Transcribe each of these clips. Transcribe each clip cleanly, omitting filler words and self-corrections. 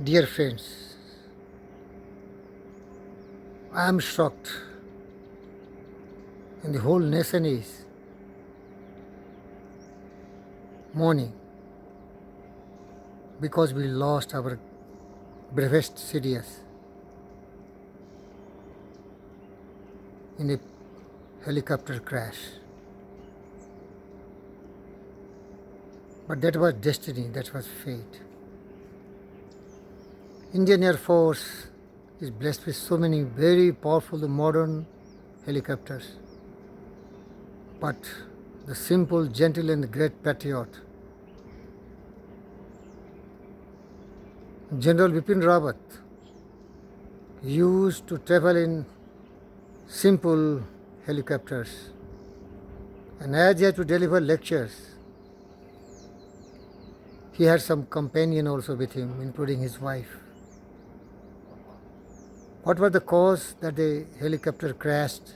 Dear friends, I am shocked, and the whole nation is mourning because we lost our bravest CDS in a helicopter crash. But that was destiny, that was fate. Indian Air Force is blessed with so many very powerful modern helicopters. But the simple, gentle, and great patriot, General Bipin Rawat, used to travel in simple helicopters. And as he had to deliver lectures, he had some companion also with him, including his wife. What was the cause that the helicopter crashed,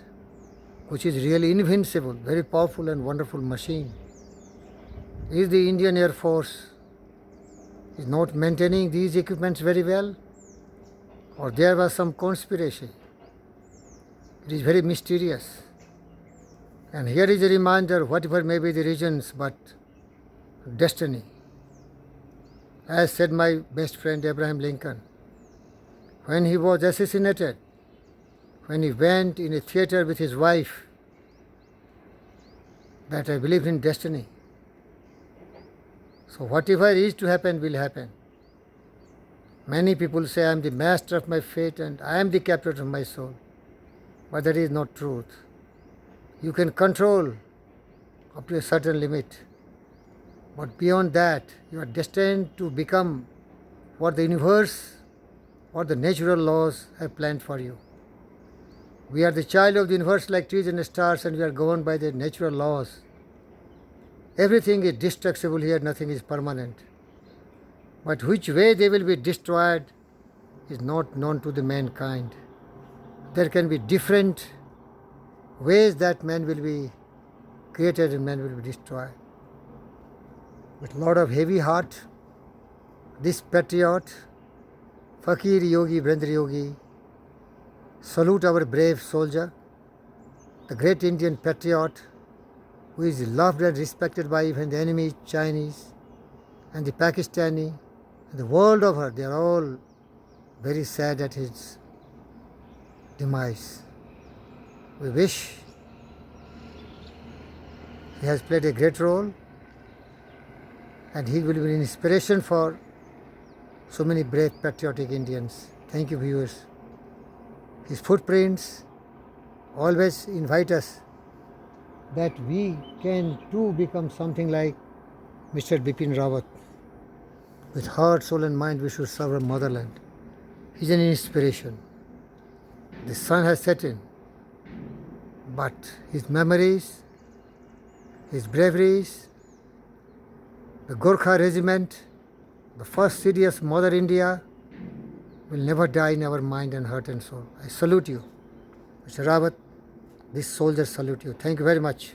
which is really invincible, very powerful and wonderful machine? Is the Indian Air Force is not maintaining these equipments very well, or there was some conspiracy? It is very mysterious. And here is a reminder, whatever may be the reasons, but destiny. As said my best friend Abraham Lincoln, when he was assassinated, when he went in a theater with his wife, that I believed in destiny. So whatever is to happen will happen. Many people say I am the master of my fate and I am the captain of my soul. But that is not truth. You can control up to a certain limit. But beyond that, you are destined to become what the universe or the natural laws have planned for you. We are the child of the universe like trees and stars, and we are governed by the natural laws. Everything is destructible here, nothing is permanent. But which way they will be destroyed is not known to the mankind. There can be different ways that man will be created and man will be destroyed. With a lot of heavy heart, this patriot, Fakir Yogi Brendra Yogi, salute our brave soldier, the great Indian patriot who is loved and respected by even the enemy Chinese and the Pakistani and the world over. They are all very sad at his demise. We wish he has played a great role and he will be an inspiration for so many brave patriotic Indians. Thank you, viewers. His footprints always invite us that we can too become something like Mr. Bipin Rawat. With heart, soul and mind we should serve our motherland. He is an inspiration. The sun has set in, but his memories, his braveries, the Gorkha regiment, the first serious Mother India will never die in our mind and heart and soul. I salute you. Mr. Rawat, this soldiers salute you. Thank you very much.